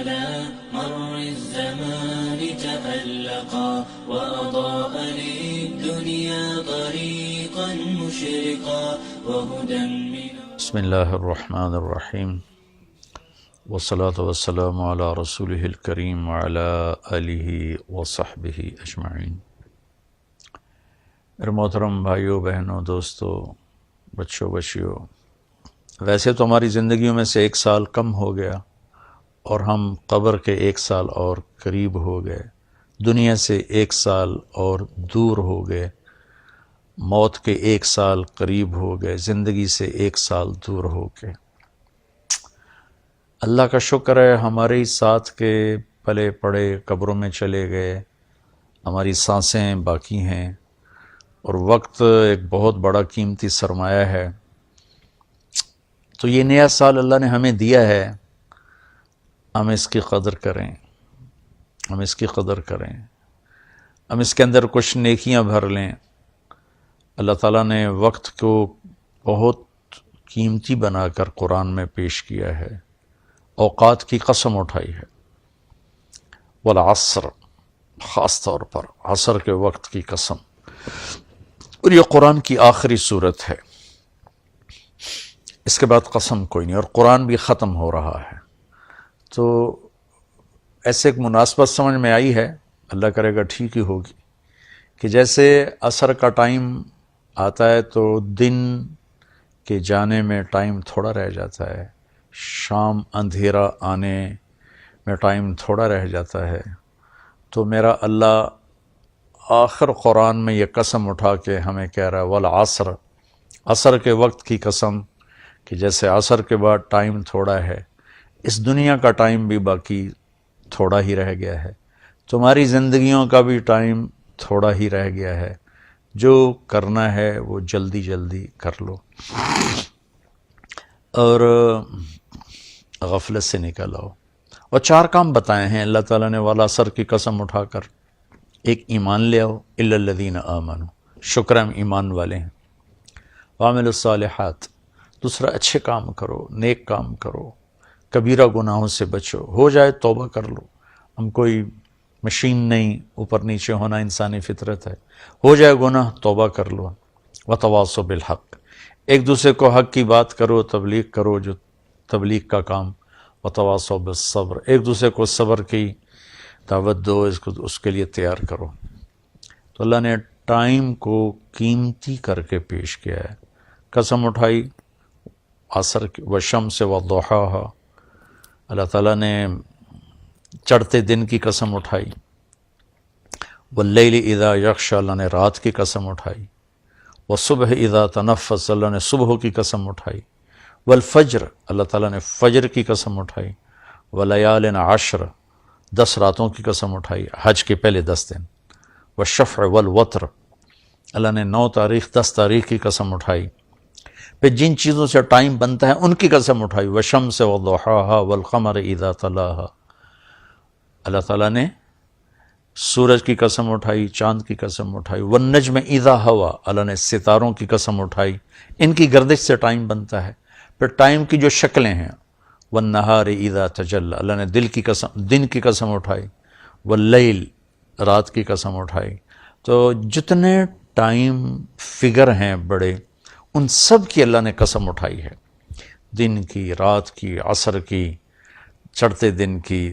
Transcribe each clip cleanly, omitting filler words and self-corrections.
على مر الزمان تألقا وأضاء للدنيا طريقا مشرقا وهدى من بسم اللہ الرحمن الرحیم والصلاة والسلام علی رسولہ الکریم وعلی آلہ وصحبہ اجمعین۔ میرے محترم بھائیوں بہنوں دوستوں بچوں بچیوں، ویسے تو ہماری زندگیوں میں سے ایک سال کم ہو گیا اور ہم قبر کے ایک سال اور قریب ہو گئے، دنیا سے ایک سال اور دور ہو گئے، موت کے ایک سال قریب ہو گئے، زندگی سے ایک سال دور ہو گئے۔ اللہ کا شکر ہے ہمارے ہی ساتھ کے پلے پڑے قبروں میں چلے گئے، ہماری سانسیں باقی ہیں، اور وقت ایک بہت بڑا قیمتی سرمایہ ہے۔ تو یہ نیا سال اللہ نے ہمیں دیا ہے، ہم اس کی قدر کریں، ہم اس کی قدر کریں، ہم اس کے اندر کچھ نیکیاں بھر لیں۔ اللہ تعالیٰ نے وقت کو بہت قیمتی بنا کر قرآن میں پیش کیا ہے، اوقات کی قسم اٹھائی ہے، والعصر، خاص طور پر عصر کے وقت کی قسم، اور یہ قرآن کی آخری صورت ہے، اس کے بعد قسم کوئی نہیں، اور قرآن بھی ختم ہو رہا ہے۔ تو ایسے ایک مناسبت سمجھ میں آئی ہے، اللہ کرے گا ٹھیک ہی ہوگی، کہ جیسے عصر کا ٹائم آتا ہے تو دن کے جانے میں ٹائم تھوڑا رہ جاتا ہے، شام اندھیرا آنے میں ٹائم تھوڑا رہ جاتا ہے، تو میرا اللہ آخر قرآن میں یہ قسم اٹھا کے ہمیں کہہ رہا ہے والعصر، عصر کے وقت کی قسم، کہ جیسے عصر کے بعد ٹائم تھوڑا ہے، اس دنیا کا ٹائم بھی باقی تھوڑا ہی رہ گیا ہے، تمہاری زندگیوں کا بھی ٹائم تھوڑا ہی رہ گیا ہے، جو کرنا ہے وہ جلدی جلدی کر لو اور غفلت سے نکل آؤ۔ اور 4 کام بتائے ہیں اللہ تعالیٰ نے والعصر کی قسم اٹھا کر۔ ایک، ایمان لے آؤ، الا الذین آمنوا، شکر ہم ایمان والے ہیں، وعملوا الصالحات، دوسرا اچھے کام کرو، نیک کام کرو، کبیرہ گناہوں سے بچو، ہو جائے توبہ کر لو، ہم کوئی مشین نہیں، اوپر نیچے ہونا انسانی فطرت ہے، ہو جائے گناہ توبہ کر لو، وتواصوا بالحق، ایک دوسرے کو حق کی بات کرو، تبلیغ کرو، جو تبلیغ کا کام، وتواصوا بالصبر، ایک دوسرے کو صبر کی دعوت دو، اس کے لیے تیار کرو۔ تو اللہ نے ٹائم کو قیمتی کر کے پیش کیا ہے، قسم اٹھائی عصر کی، والشمس وضحاہا، اللہ تعالیٰ نے چڑھتے دن کی قسم اٹھائی، واللیل اذا یغشی، اللہ نے رات کی قسم اٹھائی، والصبح اذا تنفس، اللہ نے صبح کی قسم اٹھائی، والفجر، اللہ تعالیٰ نے فجر کی قسم اٹھائی، ولیال عشر، 10 راتوں کی قسم اٹھائی، حج کے پہلے 10 دن، والشفع والوتر، اللہ نے 9 تاریخ 10 تاریخ کی قسم اٹھائی، پھر جن چیزوں سے ٹائم بنتا ہے ان کی قسم اٹھائی، والشمس وضحاہا والقمر اذا تلاہا، اللہ تعالیٰ نے سورج کی قسم اٹھائی، چاند کی قسم اٹھائی، والنجم اذا ہوا، اللہ نے ستاروں کی قسم اٹھائی، ان کی گردش سے ٹائم بنتا ہے۔ پھر ٹائم کی جو شکلیں ہیں، والنہار اذا تجلی، اللہ نے دن کی قسم اٹھائی، واللیل، رات کی قسم اٹھائی۔ تو جتنے ٹائم فگر ہیں بڑے، ان سب کی اللہ نے قسم اٹھائی ہے، دن کی، رات کی، عصر کی، چڑھتے دن کی،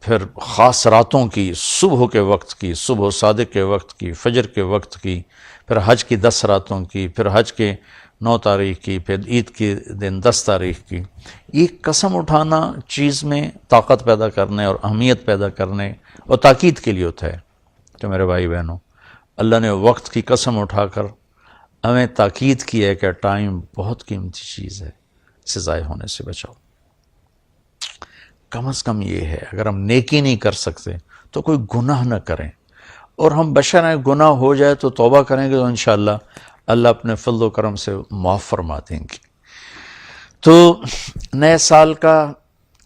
پھر خاص راتوں کی، صبح کے وقت کی، صبح صادق کے وقت کی، فجر کے وقت کی، پھر حج کی 10 راتوں کی، پھر حج کے 9 تاریخ کی، پھر عید کے دن 10 تاریخ کی۔ یہ قسم اٹھانا چیز میں طاقت پیدا کرنے اور اہمیت پیدا کرنے اور تاکید کے لیے ہوتا ہے۔ تو میرے بھائی بہنوں، اللہ نے وقت کی قسم اٹھا کر ہمیں تاکید کی ہے کہ ٹائم بہت قیمتی چیز ہے، اسے ضائع ہونے سے بچاؤ۔ کم از کم یہ ہے، اگر ہم نیکی نہیں کر سکتے تو کوئی گناہ نہ کریں، اور ہم بشر ہیں، گناہ ہو جائے تو توبہ کریں گے تو انشاءاللہ اللہ اپنے فضل و کرم سے معاف فرما دیں گے۔ تو نئے سال کا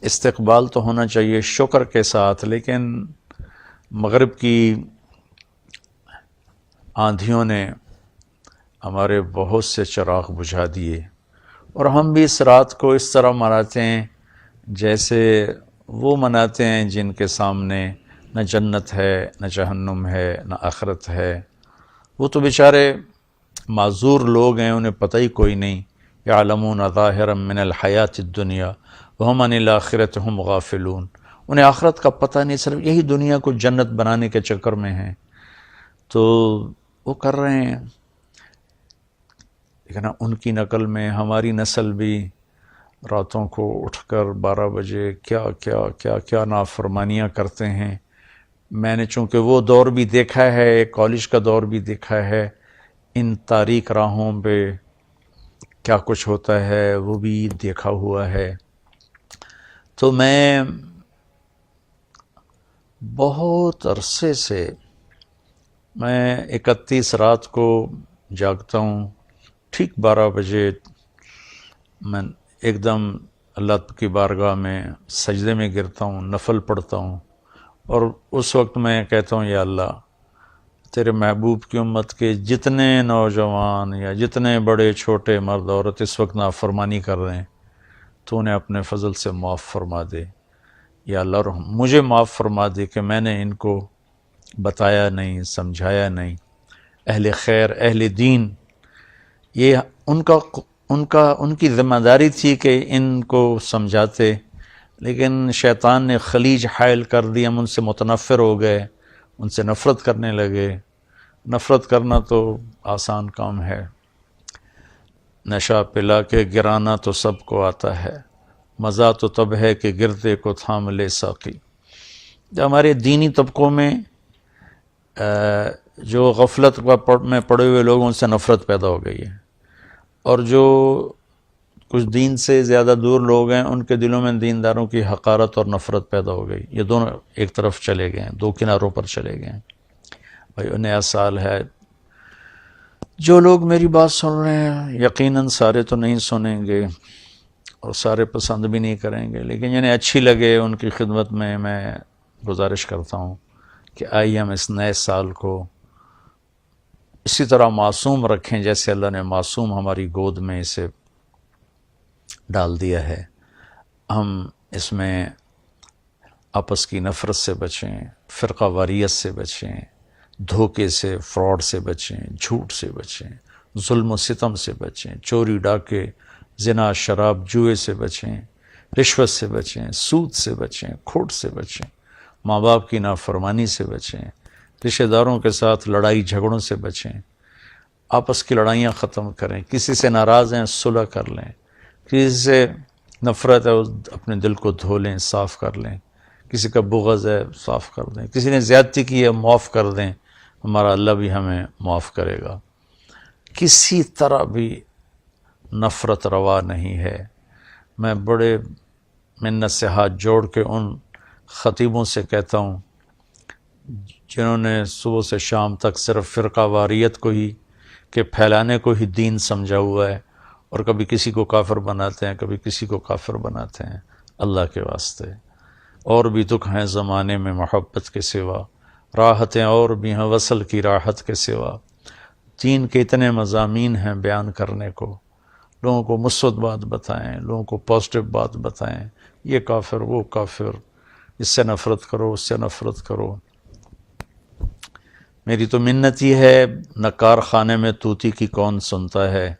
استقبال تو ہونا چاہیے شکر کے ساتھ، لیکن مغرب کی آندھیوں نے ہمارے بہت سے چراغ بجھا دیے، اور ہم بھی اس رات کو اس طرح مناتے ہیں جیسے وہ مناتے ہیں جن کے سامنے نہ جنت ہے نہ جہنم ہے نہ آخرت ہے. وہ تو بیچارے معذور لوگ ہیں، انہیں پتہ ہی کوئی نہیں. یعلمون ظاہرا من الحیات الدنیا وہم عن الآخرۃ ہم غافلون. انہیں آخرت کا پتہ نہیں، صرف یہی دنیا کو جنت بنانے کے چکر میں ہیں تو وہ کر رہے ہیں. لیکن ان کی نقل میں ہماری نسل بھی راتوں کو اٹھ کر 12 بجے کیا کیا کیا کیا نافرمانیاں کرتے ہیں. میں نے چونکہ وہ دور بھی دیکھا ہے، کالج کا دور بھی دیکھا ہے، ان تاریک راہوں پہ کیا کچھ ہوتا ہے وہ بھی دیکھا ہوا ہے. تو میں بہت عرصے سے میں 31 رات کو جاگتا ہوں، ٹھیک 12 بجے میں ایک دم اللہ کی بارگاہ میں سجدے میں گرتا ہوں، نفل پڑھتا ہوں، اور اس وقت میں کہتا ہوں یا اللہ تیرے محبوب کی امت کے جتنے نوجوان یا جتنے بڑے چھوٹے مرد عورت اس وقت نافرمانی کر رہے ہیں تو انہیں اپنے فضل سے معاف فرما دے. یا اللہ مجھے معاف فرما دے کہ میں نے ان کو بتایا نہیں، سمجھایا نہیں. اہل خیر، اہل دین، یہ ان کی ذمہ داری تھی کہ ان کو سمجھاتے، لیکن شیطان نے خلیج حائل کر دی. ہم ان سے متنفر ہو گئے، ان سے نفرت کرنے لگے. نفرت کرنا تو آسان کام ہے، نشہ پلا کے گرانا تو سب کو آتا ہے، مزہ تو تب ہے کہ گرتے کو تھام لے ساقی. ہمارے دینی طبقوں میں جو غفلت میں پڑے ہوئے لوگوں سے نفرت پیدا ہو گئی ہے، اور جو کچھ دین سے زیادہ دور لوگ ہیں ان کے دلوں میں دینداروں کی حقارت اور نفرت پیدا ہو گئی. یہ دونوں ایک طرف چلے گئے ہیں، دو کناروں پر چلے گئے ہیں. بھائی نیا سال ہے، جو لوگ میری بات سن رہے ہیں یقیناً سارے تو نہیں سنیں گے اور سارے پسند بھی نہیں کریں گے، لیکن جنہیں اچھی لگے ان کی خدمت میں گزارش کرتا ہوں کہ آئیے ہم اس نئے سال کو اسی طرح معصوم رکھیں جیسے اللہ نے معصوم ہماری گود میں اسے ڈال دیا ہے. ہم اس میں آپس کی نفرت سے بچیں، فرقہ واریت سے بچیں، دھوکے سے، فراڈ سے بچیں، جھوٹ سے بچیں، ظلم و ستم سے بچیں، چوری ڈاکے، زنا، شراب، جوئے سے بچیں، رشوت سے بچیں، سود سے بچیں، کھوٹ سے بچیں، ماں باپ کی نافرمانی سے بچیں، رشتہ داروں کے ساتھ لڑائی جھگڑوں سے بچیں. آپس کی لڑائیاں ختم کریں. کسی سے ناراض ہیں صلح کر لیں، کسی سے نفرت ہے اپنے دل کو دھو لیں، صاف کر لیں. کسی کا بغض ہے صاف کر دیں. کسی نے زیادتی کی ہے معاف کر دیں، ہمارا اللہ بھی ہمیں معاف کرے گا. کسی طرح بھی نفرت روا نہیں ہے. میں بڑے منت سے ہاتھ جوڑ کے ان خطیبوں سے کہتا ہوں جنہوں نے صبح سے شام تک صرف فرقہ واریت کو ہی کہ پھیلانے کو ہی دین سمجھا ہوا ہے، اور کبھی کسی کو کافر بناتے ہیں، کبھی کسی کو کافر بناتے ہیں. اللہ کے واسطے اور بھی دکھ ہیں زمانے میں محبت کے سوا، راحتیں اور بھی ہیں وصل کی راحت کے سوا. دین کے اتنے مضامین ہیں بیان کرنے کو. لوگوں کو مثبت بات بتائیں، لوگوں کو پازیٹیو بات بتائیں، یہ کافر وہ کافر، اس سے نفرت کرو اس سے نفرت کرو. میری تو منت ہی ہے، نہ کارخانے میں طوطی کی کون سنتا ہے،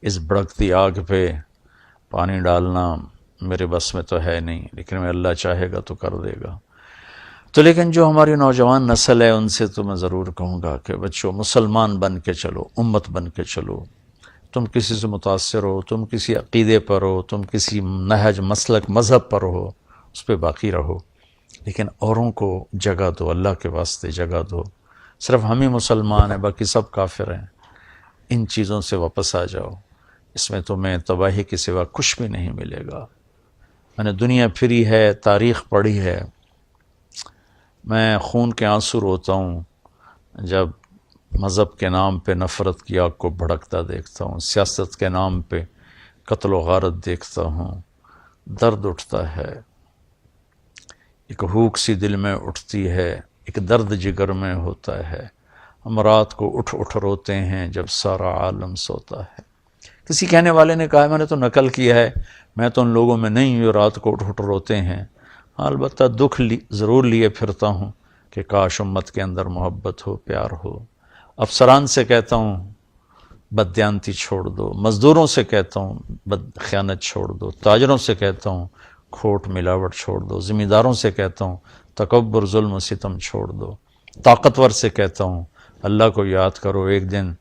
اس بھڑکتی آگ پہ پانی ڈالنا میرے بس میں تو ہے نہیں، لیکن میں اللہ چاہے گا تو کر دے گا. تو لیکن جو ہماری نوجوان نسل ہے ان سے تو میں ضرور کہوں گا کہ بچوں مسلمان بن کے چلو، امت بن کے چلو. تم کسی سے متاثر ہو، تم کسی عقیدے پر ہو، تم کسی نہج مسلک مذہب پر ہو، اس پہ باقی رہو، لیکن اوروں کو جگہ دو، اللہ کے واسطے جگہ دو. صرف ہم ہی مسلمان ہیں، باقی سب کافر ہیں. ان چیزوں سے واپس آ جاؤ. اس میں تمہیں تباہی کے سوا کچھ بھی نہیں ملے گا. میں نے دنیا پھری ہے، تاریخ پڑھی ہے. میں خون کے آنسو روتا ہوں جب مذہب کے نام پہ نفرت کی آگ کو بھڑکتا دیکھتا ہوں، سیاست کے نام پہ قتل و غارت دیکھتا ہوں. درد اٹھتا ہے، ایک ہوک سی دل میں اٹھتی ہے، ایک درد جگر میں ہوتا ہے. ہم رات کو اٹھ اٹھ روتے ہیں جب سارا عالم سوتا ہے. کسی کہنے والے نے کہا میں نے تو نقل کیا ہے، میں تو ان لوگوں میں نہیں ہوں جو رات کو اٹھ اٹھ روتے ہیں. البتہ دکھ ضرور لیے پھرتا ہوں کہ کاش امت کے اندر محبت ہو، پیار ہو۔ افسران سے کہتا ہوں بددیانتی چھوڑ دو، مزدوروں سے کہتا ہوں خیانت چھوڑ دو، تاجروں سے کہتا ہوں کھوٹ ملاوٹ چھوڑ دو، ذمہ داروں سے کہتا ہوں تکبر ظلم و ستم چھوڑ دو، طاقتور سے کہتا ہوں اللہ کو یاد کرو، ایک دن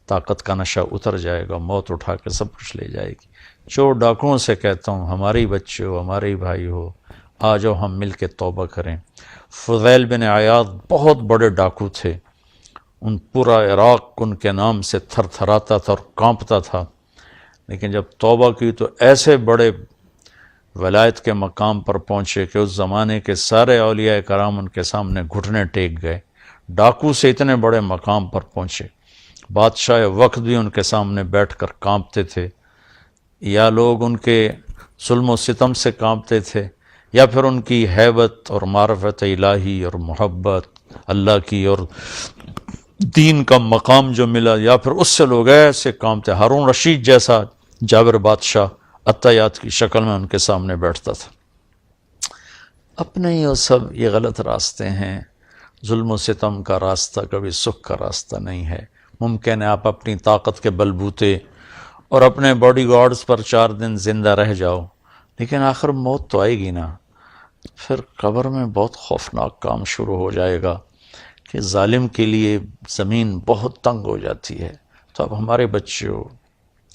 طاقت کا نشہ اتر جائے گا، موت اٹھا کے سب کچھ لے جائے گی۔ چور ڈاکوؤں سے کہتا ہوں ہمارے ہی بچے ہو، ہمارے ہی بھائی ہو، آ جاؤ ہم مل کے توبہ کریں۔ فضیل بن عیاض بہت بڑے ڈاکو تھے، ان پورا عراق ان کے نام سے تھر تھراتا تھا اور کانپتا تھا، لیکن جب توبہ کی تو ایسے بڑے ولایت کے مقام پر پہنچے کہ اس زمانے کے سارے اولیاء کرام ان کے سامنے گھٹنے ٹیک گئے۔ ڈاکو سے اتنے بڑے مقام پر پہنچے، بادشاہ وقت بھی ان کے سامنے بیٹھ کر کانپتے تھے، یا لوگ ان کے ظلم و ستم سے کانپتے تھے، یا پھر ان کی ہیبت اور معرفت الہی اور محبت اللہ کی اور دین کا مقام جو ملا، یا پھر اس سے لوگ ایسے کانپتے۔ ہارون رشید جیسا جابر بادشاہ عطیات کی شکل میں ان کے سامنے بیٹھتا تھا۔ اپنے ہی وہ سب یہ غلط راستے ہیں، ظلم و ستم کا راستہ کبھی سکھ کا راستہ نہیں ہے۔ ممکن ہے آپ اپنی طاقت کے بلبوتے اور اپنے باڈی گارڈز پر 4 دن زندہ رہ جاؤ، لیکن آخر موت تو آئے گی نا۔ پھر قبر میں بہت خوفناک کام شروع ہو جائے گا کہ ظالم کے لیے زمین بہت تنگ ہو جاتی ہے۔ تو اب ہمارے بچے ہو،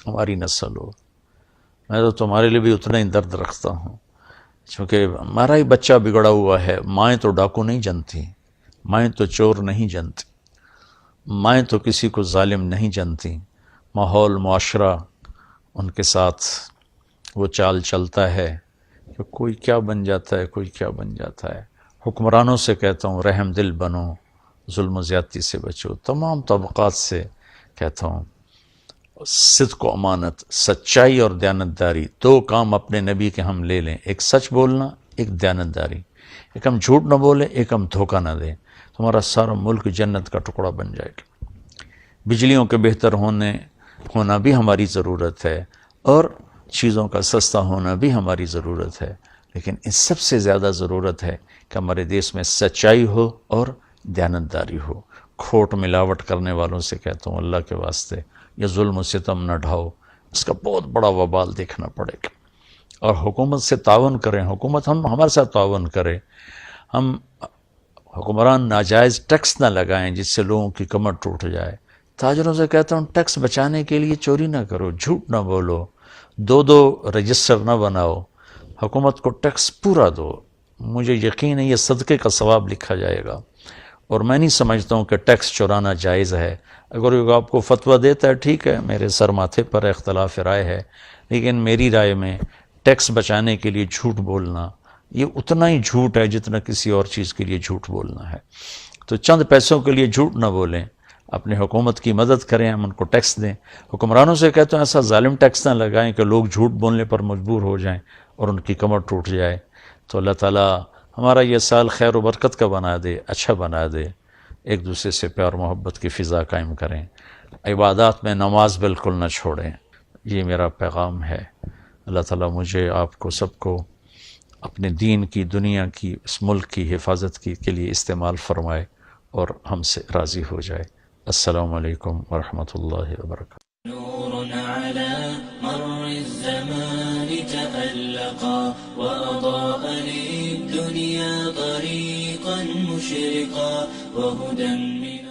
ہماری نسل ہو، میں تو تمہارے لیے بھی اتنا ہی درد رکھتا ہوں، چونکہ ہمارا ہی بچہ بگڑا ہوا ہے۔ مائیں تو ڈاکو نہیں جنتی، مائیں تو چور نہیں جنتی، مائیں تو کسی کو ظالم نہیں جنتی۔ ماحول معاشرہ ان کے ساتھ وہ چال چلتا ہے کہ کوئی کیا بن جاتا ہے، کوئی کیا بن جاتا ہے۔ حکمرانوں سے کہتا ہوں رحم دل بنو، ظلم و زیادتی سے بچو۔ تمام طبقات سے کہتا ہوں صدق و امانت، سچائی اور دیانتداری، 2 کام اپنے نبی کے ہم لے لیں، ایک سچ بولنا، ایک دیانتداری۔ ایک ہم جھوٹ نہ بولیں، ایک ہم دھوکہ نہ دیں، تمہارا سارا ملک جنت کا ٹکڑا بن جائے گا۔ بجلیوں کے بہتر ہونا بھی ہماری ضرورت ہے، اور چیزوں کا سستا ہونا بھی ہماری ضرورت ہے، لیکن اس سب سے زیادہ ضرورت ہے کہ ہمارے دیش میں سچائی ہو اور دیانتداری ہو۔ کھوٹ ملاوٹ کرنے والوں سے کہتا ہوں اللہ کے واسطے یہ ظلم و ستم نہ ڈھاؤ، اس کا بہت بڑا وبال دیکھنا پڑے گا۔ اور حکومت سے تعاون کریں، حکومت ہمارے ساتھ تعاون کرے، ہم حکمران ناجائز ٹیکس نہ لگائیں جس سے لوگوں کی کمر ٹوٹ جائے۔ تاجروں سے کہتا ہوں ٹیکس بچانے کے لیے چوری نہ کرو، جھوٹ نہ بولو، 2 رجسٹر نہ بناؤ، حکومت کو ٹیکس پورا دو۔ مجھے یقین ہے یہ صدقے کا ثواب لکھا جائے گا، اور میں نہیں سمجھتا ہوں کہ ٹیکس چورانا جائز ہے۔ اگر یہ آپ کو فتویٰ دیتا ہے ٹھیک ہے، میرے سر ماتھے پر اختلاف رائے ہے، لیکن میری رائے میں ٹیکس بچانے کے لیے جھوٹ بولنا یہ اتنا ہی جھوٹ ہے جتنا کسی اور چیز کے لیے جھوٹ بولنا ہے۔ تو چند پیسوں کے لیے جھوٹ نہ بولیں، اپنے حکومت کی مدد کریں، ہم ان کو ٹیکس دیں۔ حکمرانوں سے کہتے ہیں ایسا ظالم ٹیکس نہ لگائیں کہ لوگ جھوٹ بولنے پر مجبور ہو جائیں اور ان کی کمر ٹوٹ جائے۔ تو اللہ تعالیٰ ہمارا یہ سال خیر و برکت کا بنا دے، اچھا بنا دے، ایک دوسرے سے پیار محبت کی فضا قائم کریں، عبادات میں نماز بالکل نہ چھوڑیں۔ یہ میرا پیغام ہے۔ اللہ تعالیٰ مجھے آپ کو سب کو اپنے دین کی، دنیا کی، اس ملک کی حفاظت کے لیے استعمال فرمائے اور ہم سے راضی ہو جائے۔ السلام علیکم ورحمۃ اللہ وبرکاتہ۔ نور على مر الزمان تألقا وأضاء للدنيا طريقا مشرقا وهدى من